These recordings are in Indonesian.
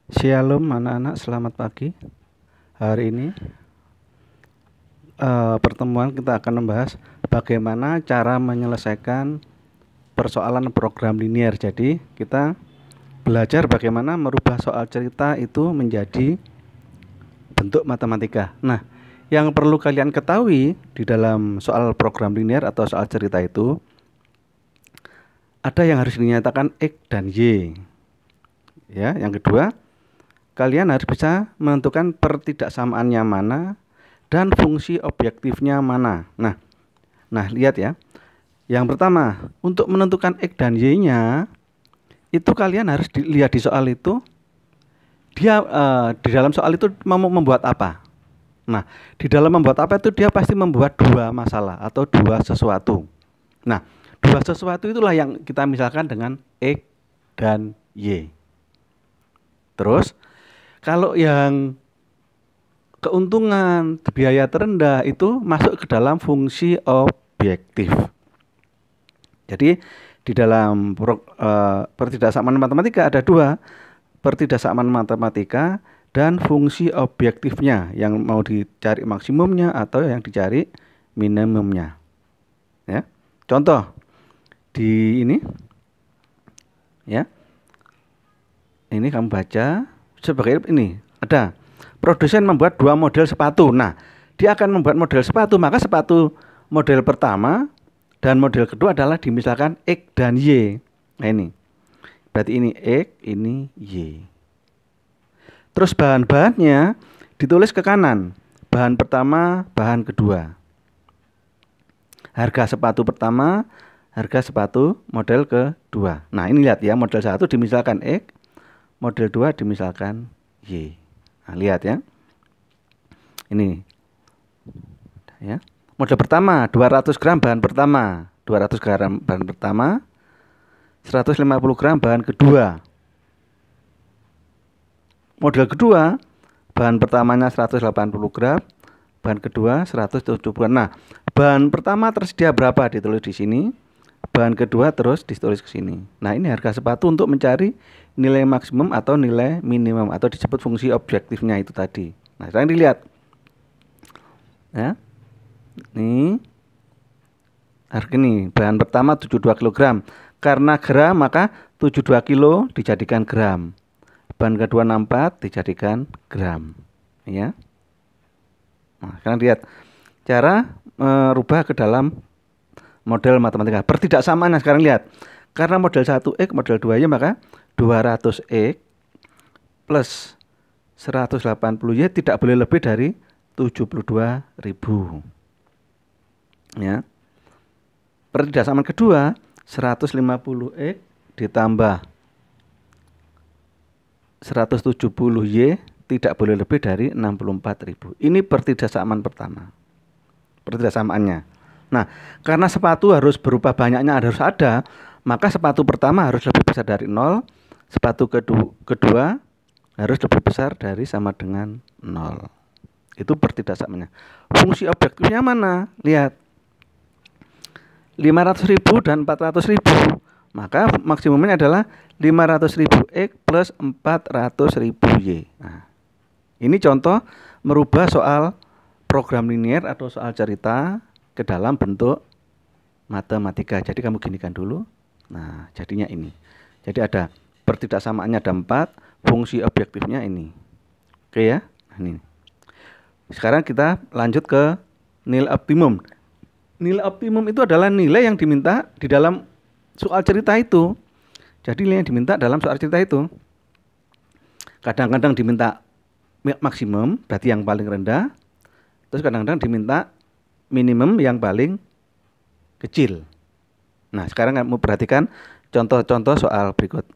Shalom anak-anak, selamat pagi. Hari ini pertemuan kita akan membahas bagaimana cara menyelesaikan persoalan program linear. Jadi kita belajar bagaimana merubah soal cerita itu menjadi bentuk matematika. Nah, yang perlu kalian ketahui di dalam soal program linear atau soal cerita itu ada yang harus dinyatakan X dan Y. Ya, yang kedua, kalian harus bisa menentukan pertidaksamaannya mana dan fungsi objektifnya mana. Nah, lihat ya. Yang pertama, untuk menentukan X dan Y-nya, itu kalian harus dilihat di soal itu. Dia di dalam soal itu mau membuat apa? Nah, di dalam membuat apa itu dia pasti membuat dua masalah atau dua sesuatu. Nah, dua sesuatu itulah yang kita misalkan dengan X dan Y. Terus, kalau yang keuntungan biaya terendah itu masuk ke dalam fungsi objektif. Jadi di dalam pertidaksamaan matematika ada dua, pertidaksamaan matematika dan fungsi objektifnya yang mau dicari maksimumnya atau yang dicari minimumnya. Ya. Contoh di ini, ya. Ini kamu baca sebagai ini ada produsen membuat dua model sepatu. Nah, dia akan membuat model sepatu, maka sepatu model pertama dan model kedua adalah dimisalkan X dan Y. Nah ini, berarti ini X, ini Y. Terus bahan-bahannya ditulis ke kanan. Bahan pertama, bahan kedua. Harga sepatu pertama, harga sepatu model kedua. Nah ini lihat ya, model 1 dimisalkan X, model 2 dimisalkan Y. Nah, lihat ya. Ini. Ya. Model pertama 200 gram bahan pertama, 200 gram bahan pertama, 150 gram bahan kedua. Model kedua bahan pertamanya 180 gram, bahan kedua 170 gram. Nah, bahan pertama tersedia berapa ditulis di sini. Bahan kedua terus ditulis ke sini. Nah, ini harga sepatu untuk mencari nilai maksimum atau nilai minimum atau disebut fungsi objektifnya itu tadi. Nah, sekarang dilihat. Ya. Nih. Harga ini bahan pertama 72 kg. Karena gram maka 72 kilo dijadikan gram. Bahan kedua 64 dijadikan gram. Ya. Nah, sekarang lihat cara merubah ke dalam model matematika. Pertidaksamaannya sekarang lihat. Karena model 1X, model 2Y maka 200X plus 180Y tidak boleh lebih dari 72.000. Ya. Pertidaksamaan kedua 150X ditambah 170Y tidak boleh lebih dari 64.000. Ini pertidaksamaan pertama. Pertidaksamaannya. Nah, karena sepatu harus berupa banyaknya harus ada, maka sepatu pertama harus lebih besar dari 0, sepatu kedua harus lebih besar dari sama dengan 0. Itu pertidaksamaannya. Fungsi objektifnya mana? Lihat. 500.000 dan 400.000. Maka maksimumnya adalah 500.000 X plus 400.000 Y. Nah, ini contoh merubah soal program linear atau soal cerita ke dalam bentuk matematika. Jadi kamu ginikan dulu. Nah, jadinya ini. Jadi ada pertidaksamaannya ada 4, fungsi objektifnya ini. Oke ya. Nah, ini. Sekarang kita lanjut ke nilai optimum. Nilai optimum itu adalah nilai yang diminta di dalam soal cerita itu. Jadi nilai yang diminta dalam soal cerita itu. Kadang-kadang diminta maksimum, berarti yang paling rendah. Terus kadang-kadang diminta minimum yang paling kecil. Nah, sekarang kamu perhatikan contoh-contoh soal berikut.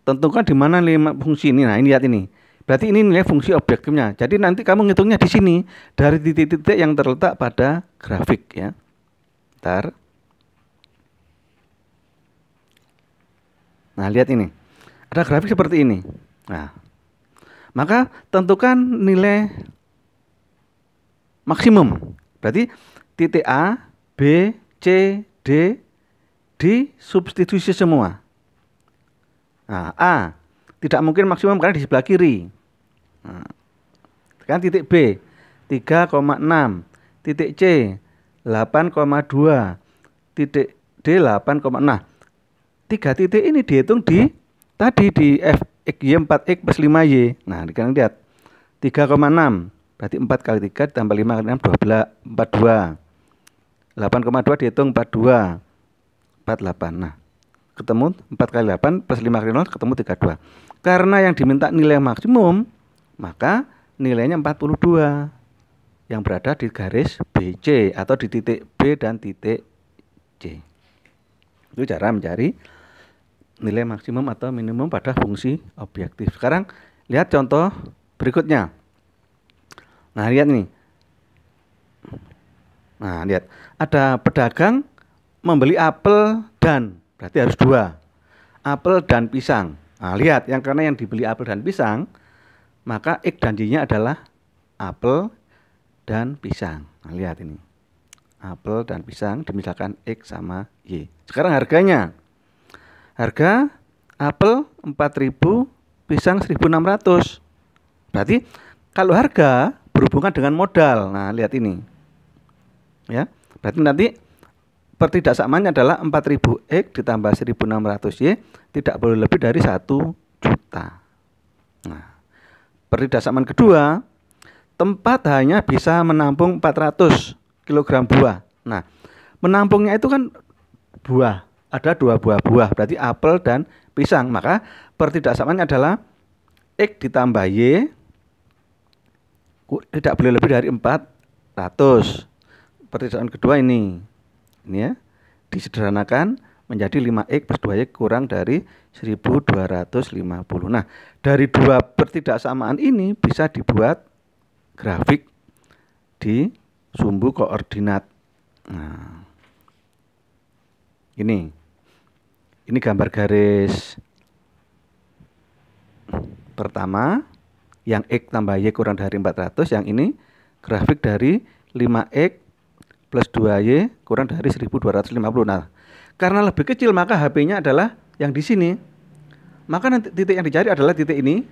Tentukan di mana nilai fungsi ini. Nah, ini lihat ini. Berarti ini nilai fungsi objektifnya. Jadi nanti kamu ngitungnya di sini dari titik-titik yang terletak pada grafik ya. Bentar. Nah, lihat ini. Ada grafik seperti ini. Nah, maka tentukan nilai maksimum. Berarti titik A, B, C, D disubstitusi semua. Nah, A Tidak mungkin maksimum karena di sebelah kiri. Nah, kan titik B 3,6, titik C 8,2, titik D 8, nah 3 titik ini dihitung di tadi di F X Y 4X plus 5Y. Nah, kalian lihat 3,6 berarti 4 kali 3 ditambah 5 kali 6 42. 8,2 dihitung 42 48. Nah, ketemu 4 kali 8 plus 5 kali 0 ketemu 32. Karena yang diminta nilai maksimum, maka nilainya 42 yang berada di garis BC atau di titik B dan titik C. Itu cara mencari nilai maksimum atau minimum pada fungsi objektif. Sekarang lihat contoh berikutnya. Nah, lihat nih. Nah, lihat. Ada pedagang membeli apel dan, berarti harus 2. Apel dan pisang. Nah, lihat, karena yang dibeli apel dan pisang, maka X dan Y-nya adalah apel dan pisang. Nah, lihat ini. Apel dan pisang dimisalkan X sama Y. Sekarang harganya. Harga apel 4.000, pisang 1.600. Berarti kalau harga berhubungan dengan modal. Nah, lihat ini. Ya. Berarti nanti pertidaksamaannya adalah 4.000 X ditambah 1.600 Y tidak boleh lebih dari 1 juta. Nah, pertidaksamaan kedua, tempat hanya bisa menampung 400 kg buah. Nah, menampungnya itu kan buah, ada 2 buah, berarti apel dan pisang. Maka pertidaksamaannya adalah X ditambah Y tidak boleh lebih dari 400. Pertidaksamaan kedua ini ya, disederhanakan menjadi 5X plus 2Y kurang dari 1.250. Nah, dari 2 pertidaksamaan ini bisa dibuat grafik di sumbu koordinat. Nah, ini gambar garis pertama yang X tambah Y kurang dari 400, yang ini grafik dari 5X plus 2Y kurang dari 1.250. Nah, karena lebih kecil maka HP-nya adalah yang di sini. Maka nanti titik yang dicari adalah titik ini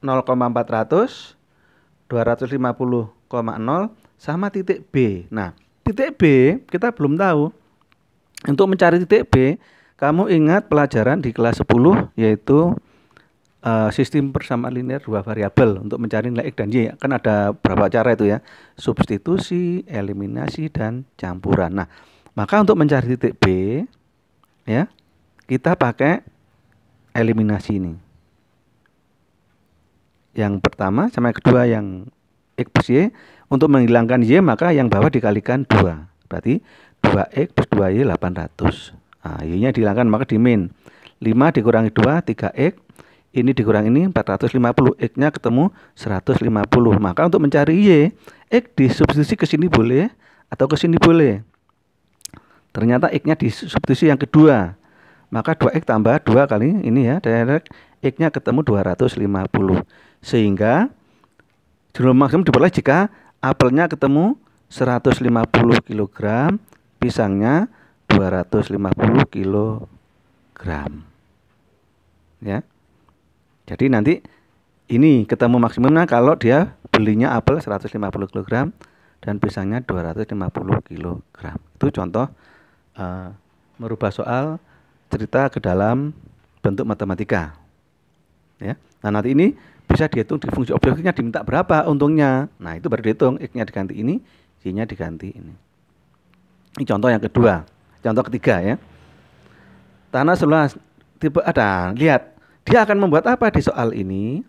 0,400, 250,0 sama titik B. Nah, titik B kita belum tahu. Untuk mencari titik B, kamu ingat pelajaran di kelas 10 yaitu sistem persamaan linear 2 variabel untuk mencari nilai X dan Y. Kan ada beberapa cara itu ya. Substitusi, eliminasi, dan campuran. Nah, maka untuk mencari titik B ya, kita pakai eliminasi ini. Yang pertama sama yang kedua yang X plus Y. Untuk menghilangkan Y maka yang bawah dikalikan 2. Berarti 2X plus 2Y 800. Nah, Y-nya dihilangkan maka di min. 5 dikurangi 2, 3X. Ini dikurangi ini 450, X-nya ketemu 150. Maka untuk mencari Y, X disubstitusi ke sini boleh atau ke sini boleh. Ternyata X-nya disubstitusi yang kedua. Maka 2X tambah 2 kali ini ya, direct X-nya ketemu 250. Sehingga jumlah maksimum diperoleh jika apelnya ketemu 150 kg, pisangnya 250 kg. Ya. Jadi nanti ini ketemu maksimumnya kalau dia belinya apel 150 kg dan pisangnya 250 kg. Itu contoh merubah soal cerita ke dalam bentuk matematika. Ya. Nah, nanti ini bisa dihitung di fungsi objektifnya diminta berapa untungnya. Nah, itu baru dihitung, X-nya diganti ini, Y-nya diganti ini. Ini contoh yang kedua. Contoh ketiga ya. Tanah sebelah tipe ada, lihat. Dia akan membuat apa di soal ini?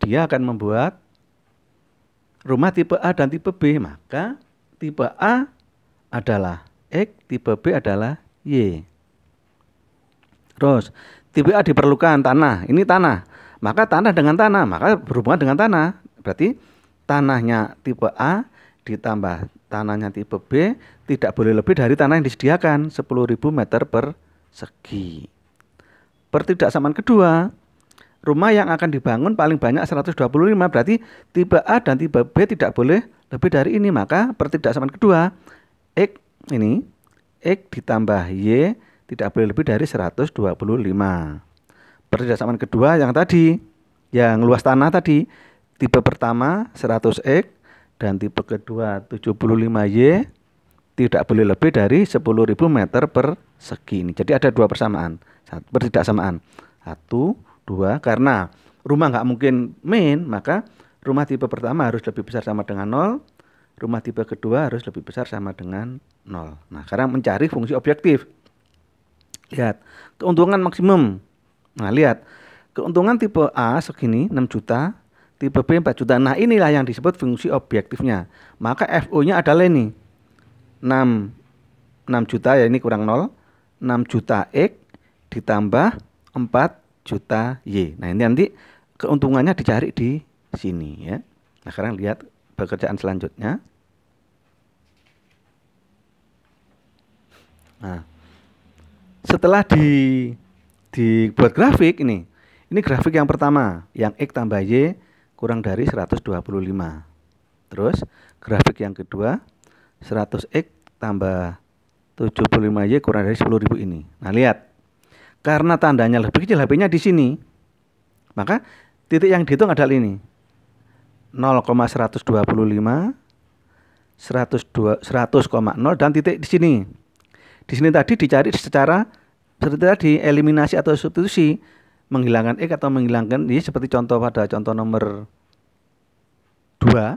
Dia akan membuat rumah tipe A dan tipe B. Maka tipe A adalah X, tipe B adalah Y. Terus tipe A diperlukan tanah. Ini tanah. Maka tanah dengan tanah, maka berhubungan dengan tanah. Berarti tanahnya tipe A ditambah tanahnya tipe B tidak boleh lebih dari tanah yang disediakan 10.000 meter persegi. Pertidaksamaan kedua, rumah yang akan dibangun paling banyak 125, berarti tipe A dan tipe B tidak boleh lebih dari ini. Maka pertidaksamaan kedua, X ini, X ditambah Y tidak boleh lebih dari 125. Pertidaksamaan kedua yang tadi, yang luas tanah tadi, tipe pertama 100x dan tipe kedua 75Y tidak boleh lebih dari 10.000 meter persegi. Ini jadi ada dua persamaan, pertidaksamaan. 1, 2, karena rumah nggak mungkin min, maka rumah tipe pertama harus lebih besar sama dengan 0, rumah tipe kedua harus lebih besar sama dengan 0. Nah, sekarang mencari fungsi objektif. Lihat, keuntungan maksimum. Nah, lihat, keuntungan tipe A segini 6 juta, tipe B 4 juta. Nah, inilah yang disebut fungsi objektifnya. Maka FO-nya adalah ini. 6 juta ya, ini kurang 0. 6 juta X ditambah 4 juta Y. Nah, ini nanti keuntungannya dicari di sini ya. Nah, sekarang lihat pekerjaan selanjutnya. Nah, setelah dibuat grafik ini grafik yang pertama, yang X tambah Y kurang dari 125. Terus grafik yang kedua 100X tambah 75Y kurang dari 10.000 ini. Nah, lihat. Karena tandanya lebih kecil, HP-nya di sini. Maka titik yang dihitung adalah ini. 0,125, 100,0 dan titik di sini. Di sini tadi dicari secara seperti tadi eliminasi atau substitusi, menghilangkan X atau menghilangkan Y seperti contoh pada contoh nomor 2.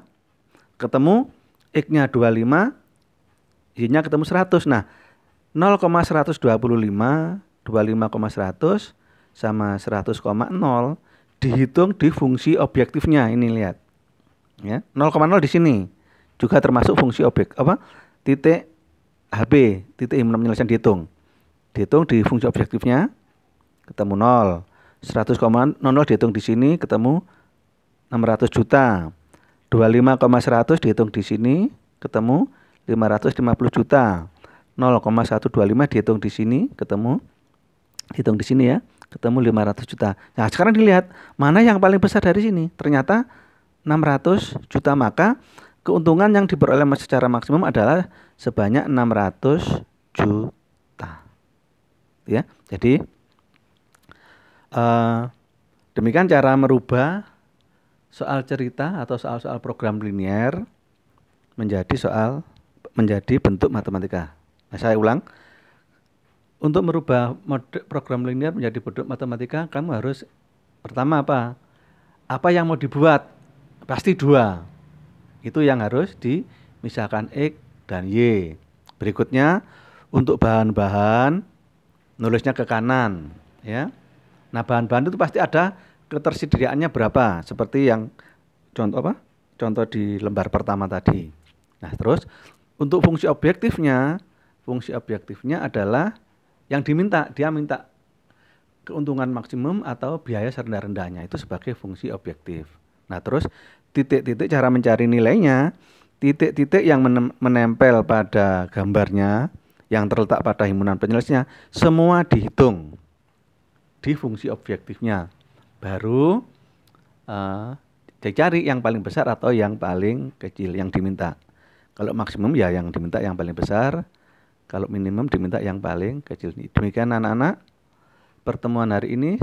Ketemu X-nya 25, Y-nya ketemu 100. Nah, 0,125, 25,100 sama 100,0 dihitung di fungsi objektifnya. Ini lihat. Ya, 0,0 di sini juga termasuk fungsi objek titik HB, titik himpunan penyelesaian dihitung di fungsi objektifnya ketemu 0. 100,0 dihitung di sini ketemu 600 juta. 25,100 dihitung di sini ketemu 550 juta. 0,125 dihitung di sini ketemu hitung di sini ya, ketemu 500 juta. Nah, sekarang dilihat mana yang paling besar dari sini. Ternyata 600 juta, maka keuntungan yang diperoleh secara maksimum adalah sebanyak 600 juta. Ya, jadi demikian cara merubah soal cerita atau soal-soal program linier menjadi bentuk matematika. Nah, saya ulang. Untuk merubah program linier menjadi bentuk matematika, kamu harus pertama apa? Apa yang mau dibuat? Pasti 2. Itu yang harus dimisahkan X dan Y. Berikutnya, untuk bahan-bahan, nulisnya ke kanan. Ya. Nah, bahan-bahan itu pasti ada ketersediaannya berapa. Seperti yang contoh di lembar pertama tadi. Nah, terus untuk fungsi objektifnya adalah yang diminta, dia minta keuntungan maksimum atau biaya serendah-rendahnya, itu sebagai fungsi objektif. Nah, terus titik-titik cara mencari nilainya, titik-titik yang menempel pada gambarnya, yang terletak pada himpunan penyelesaiannya, semua dihitung di fungsi objektifnya. Baru dicari yang paling besar atau yang paling kecil yang diminta. Kalau maksimum ya yang diminta yang paling besar. Kalau minimum diminta yang paling kecil. Demikian anak-anak pertemuan hari ini.